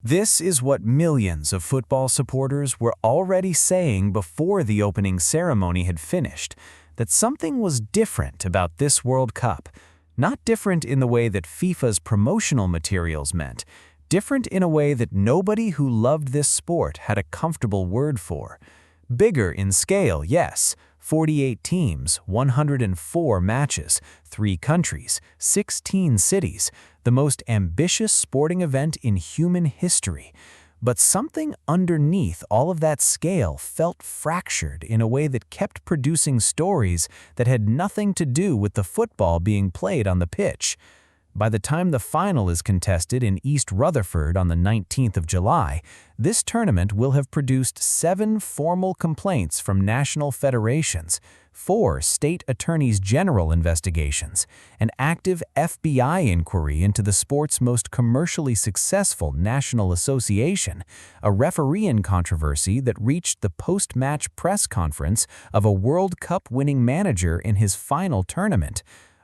This is what millions of football supporters were already saying before the opening ceremony had finished, that something was different about this World Cup. Not different in the way that FIFA's promotional materials meant, different in a way that nobody who loved this sport had a comfortable word for. Bigger in scale, yes. 48 teams, 104 matches, 3 countries, 16 cities, the most ambitious sporting event in human history. But something underneath all of that scale felt fractured in a way that kept producing stories that had nothing to do with the football being played on the pitch. By the time the final is contested in East Rutherford on the 19th of July, this tournament will have produced 7 formal complaints from national federations, 4 state attorneys general investigations, an active FBI inquiry into the sport's most commercially successful national association, a refereeing controversy that reached the post-match press conference of a World Cup winning manager in his final tournament,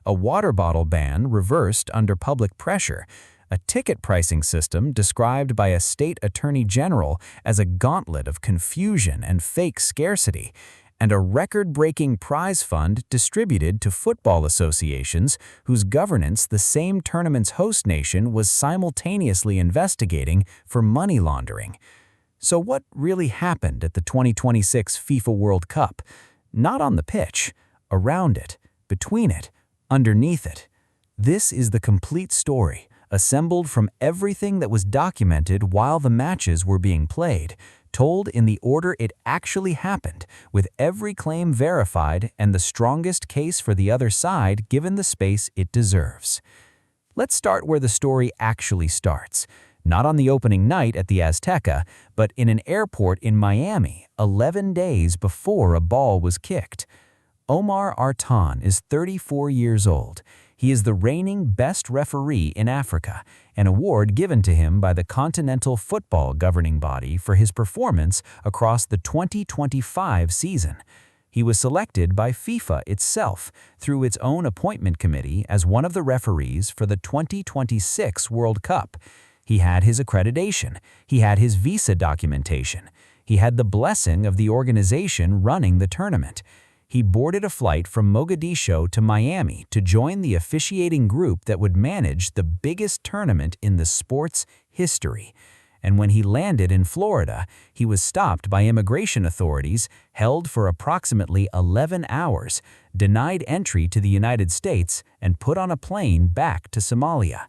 a water bottle ban reversed under public pressure, a ticket pricing system described by a state attorney general as a gauntlet of confusion and fake scarcity, and a record-breaking prize fund distributed to football associations whose governance the same tournament's host nation was simultaneously investigating for money laundering. So what really happened at the 2026 FIFA World Cup? Not on the pitch, around it, between it, underneath it. This is the complete story, assembled from everything that was documented while the matches were being played, told in the order it actually happened, with every claim verified and the strongest case for the other side given the space it deserves. Let's start where the story actually starts. Not on the opening night at the Azteca, but in an airport in Miami, 11 days before a ball was kicked. Omar Arton is 34 years old. He is the reigning best referee in Africa, an award given to him by the Continental Football governing body for his performance across the 2025 season. He was selected by FIFA itself through its own appointment committee as one of the referees for the 2026 World Cup. He had his accreditation. He had his visa documentation. He had the blessing of the organization running the tournament. He boarded a flight from Mogadishu to Miami to join the officiating group that would manage the biggest tournament in the sport's history. And when he landed in Florida, he was stopped by immigration authorities, held for approximately 11 hours, denied entry to the United States, and put on a plane back to Somalia.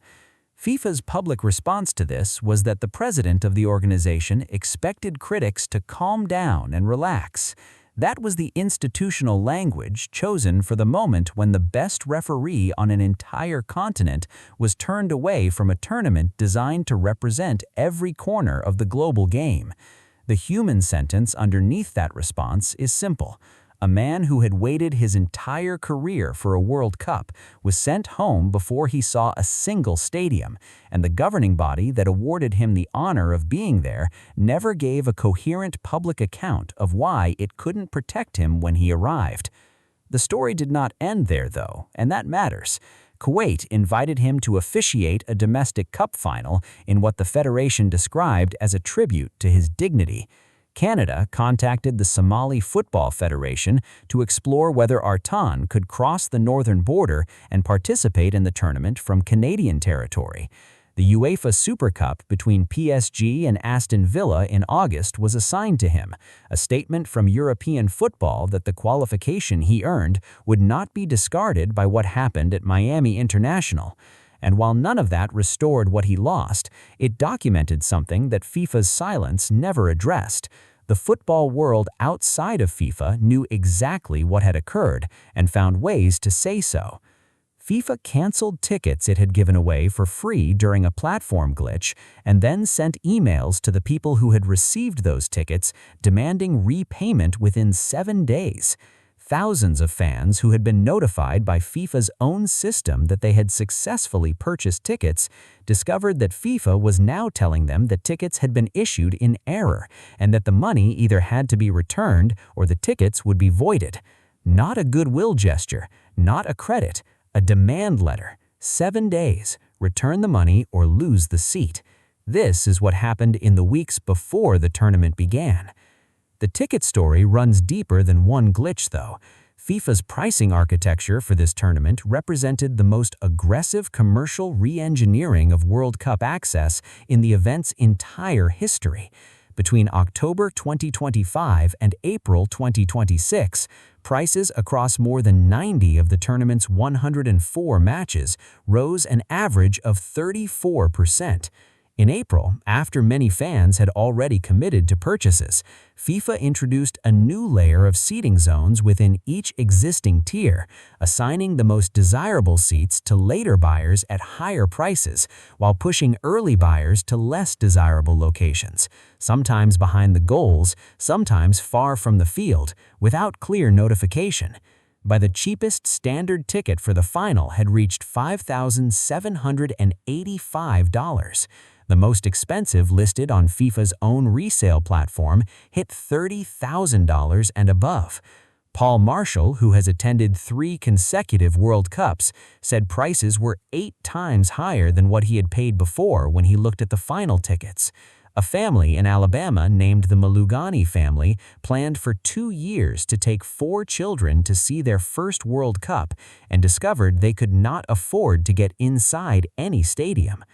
FIFA's public response to this was that the president of the organization expected critics to calm down and relax. That was the institutional language chosen for the moment when the best referee on an entire continent was turned away from a tournament designed to represent every corner of the global game. The human sentence underneath that response is simple. A man who had waited his entire career for a World Cup was sent home before he saw a single stadium, and the governing body that awarded him the honor of being there never gave a coherent public account of why it couldn't protect him when he arrived. The story did not end there, though, and that matters. Kuwait invited him to officiate a domestic cup final in what the federation described as a tribute to his dignity. Canada contacted the Somali Football Federation to explore whether Arton could cross the northern border and participate in the tournament from Canadian territory. The UEFA Super Cup between PSG and Aston Villa in August was assigned to him, a statement from European football that the qualification he earned would not be discarded by what happened at Miami International. And while none of that restored what he lost, it documented something that FIFA's silence never addressed. The football world outside of FIFA knew exactly what had occurred and found ways to say so. FIFA canceled tickets it had given away for free during a platform glitch and then sent emails to the people who had received those tickets demanding repayment within 7 days. Thousands of fans who had been notified by FIFA's own system that they had successfully purchased tickets discovered that FIFA was now telling them that tickets had been issued in error and that the money either had to be returned or the tickets would be voided. Not a goodwill gesture, not a credit, a demand letter. 7 days, return the money or lose the seat. This is what happened in the weeks before the tournament began. The ticket story runs deeper than one glitch, though. FIFA's pricing architecture for this tournament represented the most aggressive commercial re-engineering of World Cup access in the event's entire history. Between October 2025 and April 2026, prices across more than 90 of the tournament's 104 matches rose an average of 34%. In April, after many fans had already committed to purchases, FIFA introduced a new layer of seating zones within each existing tier, assigning the most desirable seats to later buyers at higher prices, while pushing early buyers to less desirable locations, sometimes behind the goals, sometimes far from the field, without clear notification. By the cheapest standard ticket for the final had reached $5,785. The most expensive, listed on FIFA's own resale platform, hit $30,000 and above. Paul Marshall, who has attended 3 consecutive World Cups, said prices were 8 times higher than what he had paid before when he looked at the final tickets. A family in Alabama named the Malugani family planned for 2 years to take 4 children to see their first World Cup and discovered they could not afford to get inside any stadium.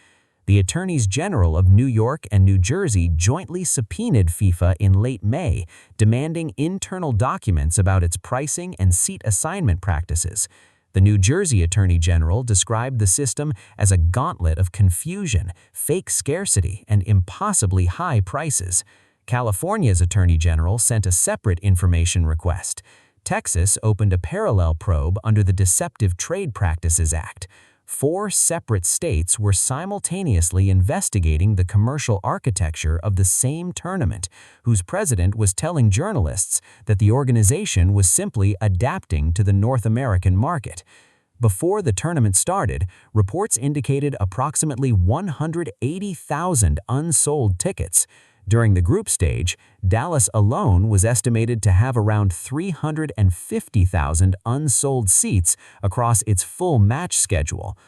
The Attorneys General of New York and New Jersey jointly subpoenaed FIFA in late May, demanding internal documents about its pricing and seat assignment practices. The New Jersey Attorney General described the system as a gauntlet of confusion, fake scarcity, and impossibly high prices. California's Attorney General sent a separate information request. Texas opened a parallel probe under the Deceptive Trade Practices Act. 4 separate states were simultaneously investigating the commercial architecture of the same tournament, whose president was telling journalists that the organization was simply adapting to the North American market. Before the tournament started, reports indicated approximately 180,000 unsold tickets. During the group stage, Dallas alone was estimated to have around 350,000 unsold seats across its full match schedule.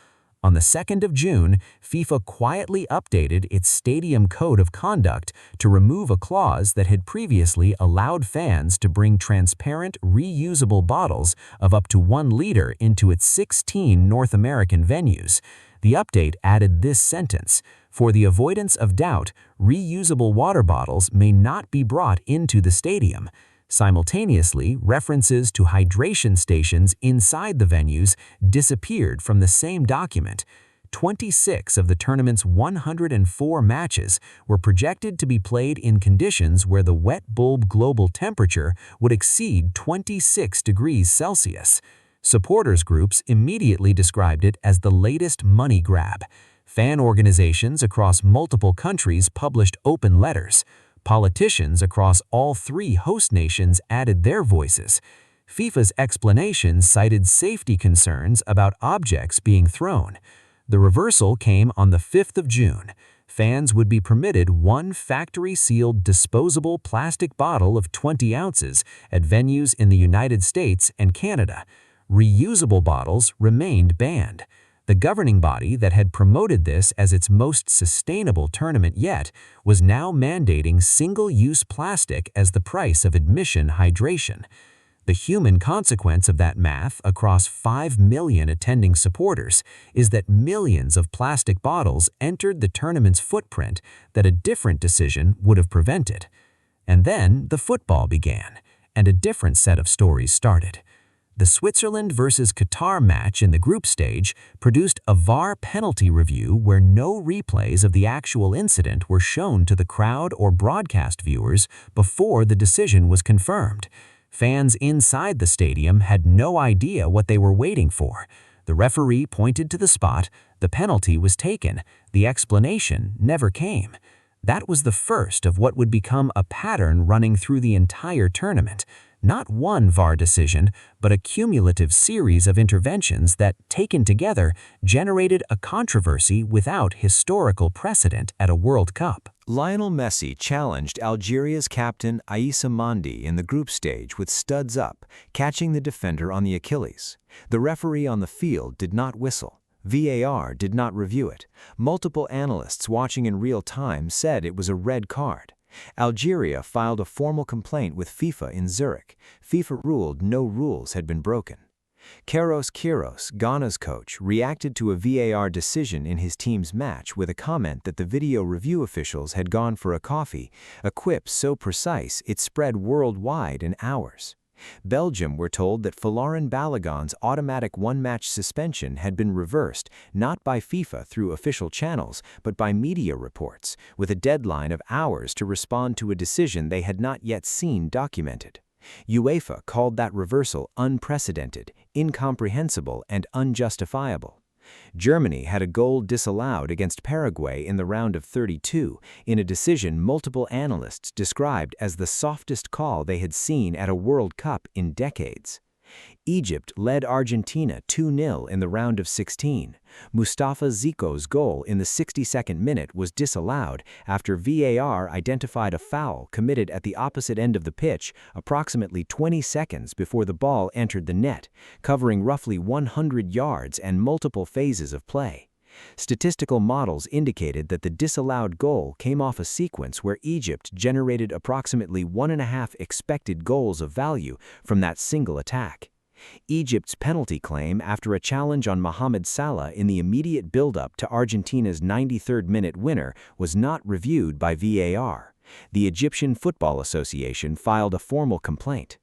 On the 2nd of June, FIFA quietly updated its Stadium Code of Conduct to remove a clause that had previously allowed fans to bring transparent, reusable bottles of up to 1 liter into its 16 North American venues. The update added this sentence: "For the avoidance of doubt, reusable water bottles may not be brought into the stadium." Simultaneously, references to hydration stations inside the venues disappeared from the same document. 26 of the tournament's 104 matches were projected to be played in conditions where the wet bulb global temperature would exceed 26 degrees Celsius. Supporters groups immediately described it as the latest money grab. Fan organizations across multiple countries published open letters. Politicians across all 3 host nations added their voices. FIFA's explanation cited safety concerns about objects being thrown. The reversal came on the 5th of June. Fans would be permitted 1 factory-sealed disposable plastic bottle of 20 ounces at venues in the United States and Canada. Reusable bottles remained banned. The governing body that had promoted this as its most sustainable tournament yet was now mandating single-use plastic as the price of admission hydration. The human consequence of that math across 5 million attending supporters is that millions of plastic bottles entered the tournament's footprint that a different decision would have prevented. And then the football began, and a different set of stories started. The Switzerland versus Qatar match in the group stage produced a VAR penalty review where no replays of the actual incident were shown to the crowd or broadcast viewers before the decision was confirmed. Fans inside the stadium had no idea what they were waiting for. The referee pointed to the spot, the penalty was taken, the explanation never came. That was the first of what would become a pattern running through the entire tournament. Not one VAR decision, but a cumulative series of interventions that, taken together, generated a controversy without historical precedent at a World Cup. Lionel Messi challenged Algeria's captain Aissa Mandi in the group stage with studs up, catching the defender on the Achilles. The referee on the field did not whistle. VAR did not review it. Multiple analysts watching in real time said it was a red card. Algeria filed a formal complaint with FIFA in Zurich. FIFA ruled no rules had been broken. Carlos Queiroz, Ghana's coach, reacted to a VAR decision in his team's match with a comment that the video review officials had gone for a coffee, a quip so precise it spread worldwide in hours. Belgium were told that Folarin Balogun's automatic one-match suspension had been reversed, not by FIFA through official channels, but by media reports, with a deadline of hours to respond to a decision they had not yet seen documented. UEFA called that reversal unprecedented, incomprehensible, and unjustifiable. Germany had a goal disallowed against Paraguay in the round of 32, in a decision multiple analysts described as the softest call they had seen at a World Cup in decades. Egypt led Argentina 2-0 in the round of 16. Mustafa Zico's goal in the 62nd minute was disallowed after VAR identified a foul committed at the opposite end of the pitch approximately 20 seconds before the ball entered the net, covering roughly 100 yards and multiple phases of play. Statistical models indicated that the disallowed goal came off a sequence where Egypt generated approximately 1.5 expected goals of value from that single attack. Egypt's penalty claim after a challenge on Mohamed Salah in the immediate build-up to Argentina's 93rd-minute winner was not reviewed by VAR. The Egyptian Football Association filed a formal complaint.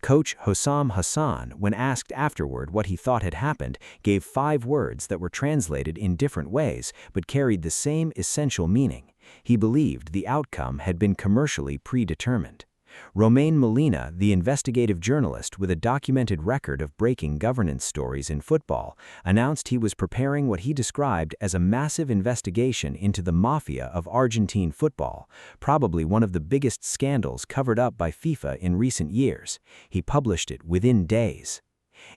Coach Hossam Hassan, when asked afterward what he thought had happened, gave 5 words that were translated in different ways but carried the same essential meaning. He believed the outcome had been commercially predetermined. Romain Molina, the investigative journalist with a documented record of breaking governance stories in football, announced he was preparing what he described as a massive investigation into the mafia of Argentine football, probably one of the biggest scandals covered up by FIFA in recent years. He published it within days.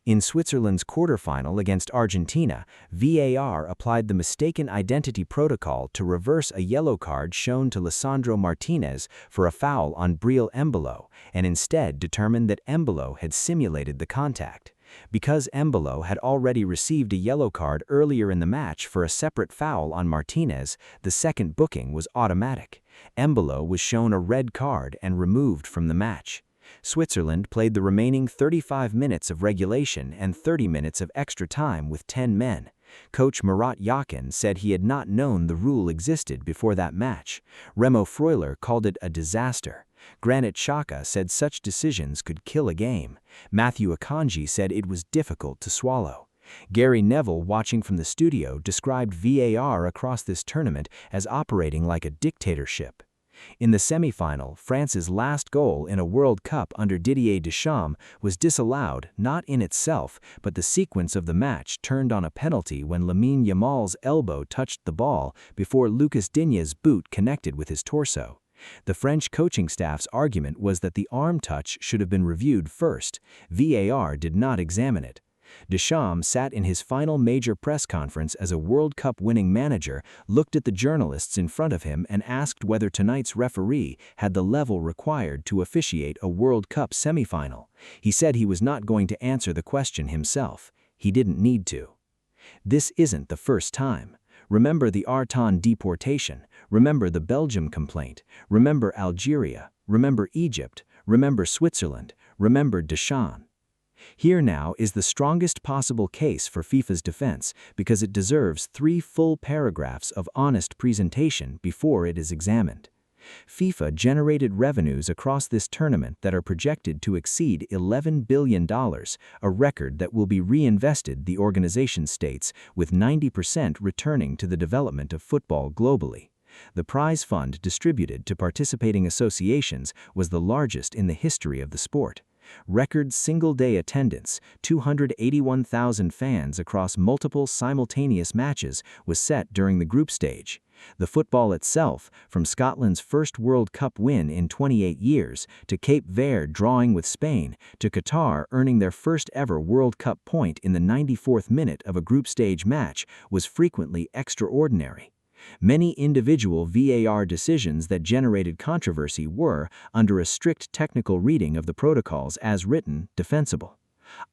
In Switzerland's quarterfinal against Argentina, VAR applied the mistaken identity protocol to reverse a yellow card shown to Lisandro Martinez for a foul on Breel Embolo, and instead determined that Embolo had simulated the contact. Because Embolo had already received a yellow card earlier in the match for a separate foul on Martinez, the second booking was automatic. Embolo was shown a red card and removed from the match. Switzerland played the remaining 35 minutes of regulation and 30 minutes of extra time with 10 men. Coach Murat Yakin said he had not known the rule existed before that match. Remo Freuler called it a disaster. Granit Xhaka said such decisions could kill a game. Matthew Akanji said it was difficult to swallow. Gary Neville, watching from the studio, described VAR across this tournament as operating like a dictatorship. In the semi-final, France's last goal in a World Cup under Didier Deschamps was disallowed not in itself, but the sequence of the match turned on a penalty when Lamine Yamal's elbow touched the ball before Lucas Digne's boot connected with his torso. The French coaching staff's argument was that the arm touch should have been reviewed first. VAR did not examine it. Deschamps sat in his final major press conference as a World Cup winning manager, looked at the journalists in front of him and asked whether tonight's referee had the level required to officiate a World Cup semifinal. He said he was not going to answer the question himself. He didn't need to. This isn't the first time. Remember the Arton deportation. Remember the Belgium complaint. Remember Algeria. Remember Egypt. Remember Switzerland. Remember Deschamps. Here now is the strongest possible case for FIFA's defense because it deserves 3 full paragraphs of honest presentation before it is examined. FIFA generated revenues across this tournament that are projected to exceed $11 billion, a record that will be reinvested, the organization states, with 90% returning to the development of football globally. The prize fund distributed to participating associations was the largest in the history of the sport. Record single-day attendance, 281,000 fans across multiple simultaneous matches, was set during the group stage. The football itself, from Scotland's first World Cup win in 28 years, to Cape Verde drawing with Spain, to Qatar earning their first ever World Cup point in the 94th minute of a group stage match, was frequently extraordinary. Many individual VAR decisions that generated controversy were, under a strict technical reading of the protocols as written, defensible.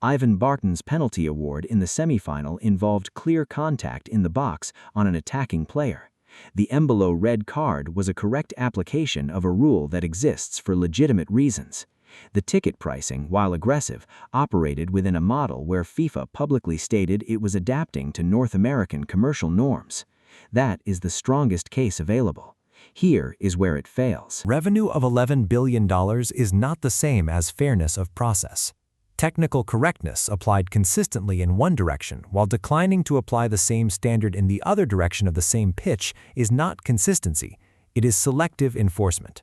Ivan Barton's penalty award in the semifinal involved clear contact in the box on an attacking player. The Embolo red card was a correct application of a rule that exists for legitimate reasons. The ticket pricing, while aggressive, operated within a model where FIFA publicly stated it was adapting to North American commercial norms. That is the strongest case available. Here is where it fails. Revenue of $11 billion is not the same as fairness of process. Technical correctness applied consistently in one direction while declining to apply the same standard in the other direction of the same pitch is not consistency, it is selective enforcement.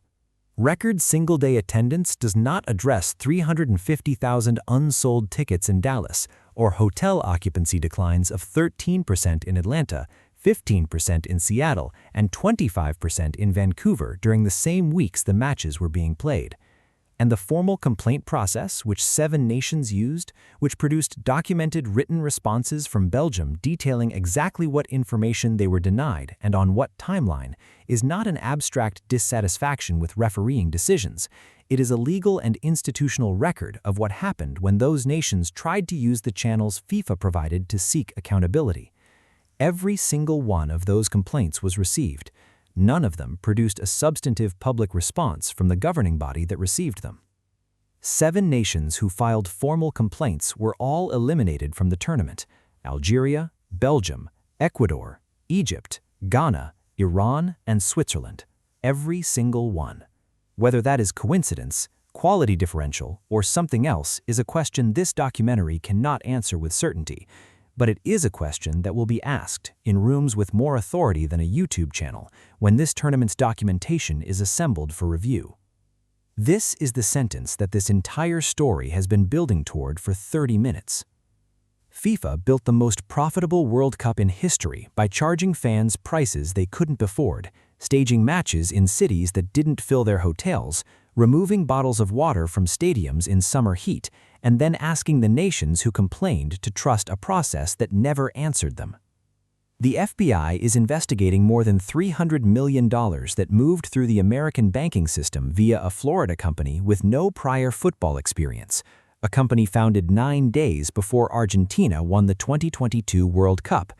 Record single-day attendance does not address 350,000 unsold tickets in Dallas or hotel occupancy declines of 13% in Atlanta, 15% in Seattle, and 25% in Vancouver during the same weeks the matches were being played. And the formal complaint process, which 7 nations used, which produced documented written responses from Belgium detailing exactly what information they were denied and on what timeline, is not an abstract dissatisfaction with refereeing decisions. It is a legal and institutional record of what happened when those nations tried to use the channels FIFA provided to seek accountability. Every single one of those complaints was received. None of them produced a substantive public response from the governing body that received them. 7 nations who filed formal complaints were all eliminated from the tournament: Algeria, Belgium, Ecuador, Egypt, Ghana, Iran, and Switzerland. Every single one. Whether that is coincidence, quality differential, or something else is a question this documentary cannot answer with certainty. But it is a question that will be asked in rooms with more authority than a YouTube channel when this tournament's documentation is assembled for review. This is the sentence that this entire story has been building toward for 30 minutes. FIFA built the most profitable World Cup in history by charging fans prices they couldn't afford, staging matches in cities that didn't fill their hotels, removing bottles of water from stadiums in summer heat, and then asking the nations who complained to trust a process that never answered them. The FBI is investigating more than $300 million that moved through the American banking system via a Florida company with no prior football experience, a company founded 9 days before Argentina won the 2022 World Cup,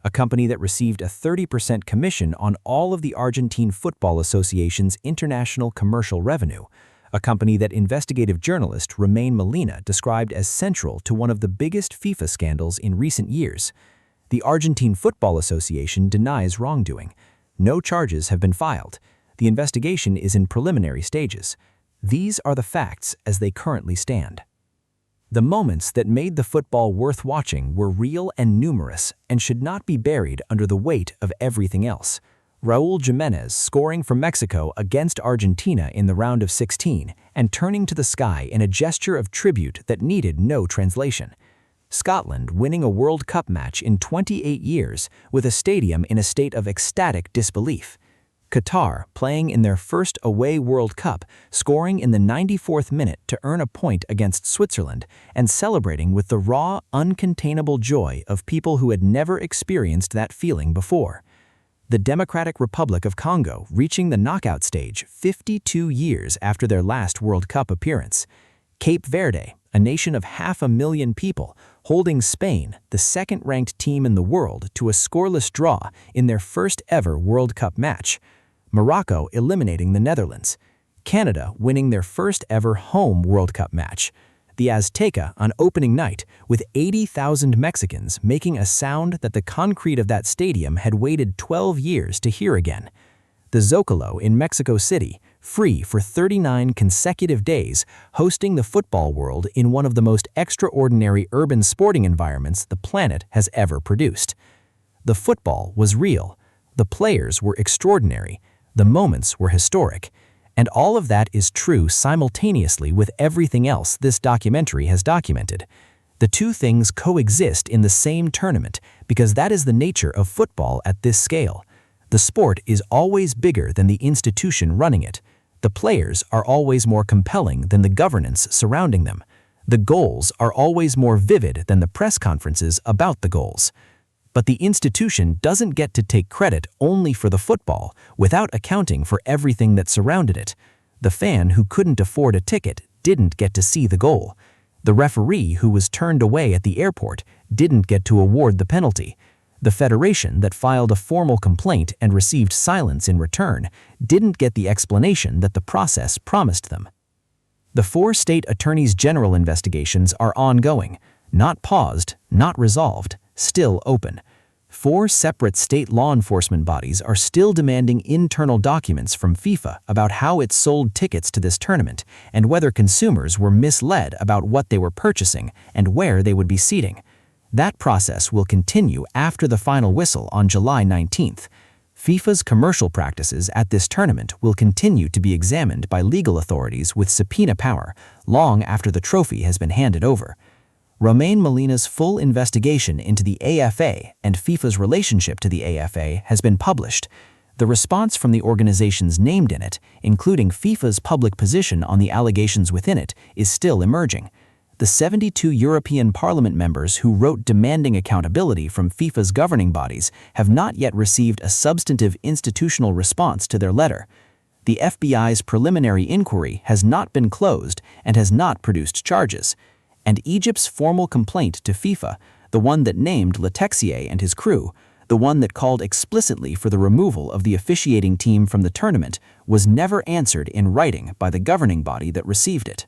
a company that received a 30% commission on all of the Argentine Football Association's international commercial revenue, a company that investigative journalist Romain Molina described as central to one of the biggest FIFA scandals in recent years. The Argentine Football Association denies wrongdoing. No charges have been filed. The investigation is in preliminary stages. These are the facts as they currently stand. The moments that made the football worth watching were real and numerous and should not be buried under the weight of everything else. Raúl Jiménez scoring for Mexico against Argentina in the round of 16 and turning to the sky in a gesture of tribute that needed no translation. Scotland winning a World Cup match in 28 years with a stadium in a state of ecstatic disbelief. Qatar playing in their first away World Cup, scoring in the 94th minute to earn a point against Switzerland and celebrating with the raw, uncontainable joy of people who had never experienced that feeling before. The Democratic Republic of Congo reaching the knockout stage 52 years after their last World Cup appearance. Cape Verde, a nation of 500,000 people, holding Spain, the second-ranked team in the world, to a scoreless draw in their first ever World Cup match. Morocco eliminating the Netherlands. Canada winning their first ever home World Cup match. The Azteca on opening night, with 80,000 Mexicans making a sound that the concrete of that stadium had waited 12 years to hear again. The Zocalo in Mexico City, free for 39 consecutive days, hosting the football world in one of the most extraordinary urban sporting environments the planet has ever produced. The football was real. The players were extraordinary. The moments were historic. And all of that is true simultaneously with everything else this documentary has documented. The two things coexist in the same tournament because that is the nature of football at this scale. The sport is always bigger than the institution running it. The players are always more compelling than the governance surrounding them. The goals are always more vivid than the press conferences about the goals. But the institution doesn't get to take credit only for the football without accounting for everything that surrounded it. The fan who couldn't afford a ticket didn't get to see the goal. The referee who was turned away at the airport didn't get to award the penalty. The federation that filed a formal complaint and received silence in return didn't get the explanation that the process promised them. The 4 state attorneys general investigations are ongoing, not paused, not resolved, still open. 4 separate state law enforcement bodies are still demanding internal documents from FIFA about how it sold tickets to this tournament and whether consumers were misled about what they were purchasing and where they would be seating. That process will continue after the final whistle on July 19th. FIFA's commercial practices at this tournament will continue to be examined by legal authorities with subpoena power long after the trophy has been handed over. Romain Molina's full investigation into the AFA and FIFA's relationship to the AFA has been published. The response from the organizations named in it, including FIFA's public position on the allegations within it, is still emerging. The 72 European Parliament members who wrote demanding accountability from FIFA's governing bodies have not yet received a substantive institutional response to their letter. The FBI's preliminary inquiry has not been closed and has not produced charges. And Egypt's formal complaint to FIFA, the one that named Letexier and his crew, the one that called explicitly for the removal of the officiating team from the tournament, was never answered in writing by the governing body that received it.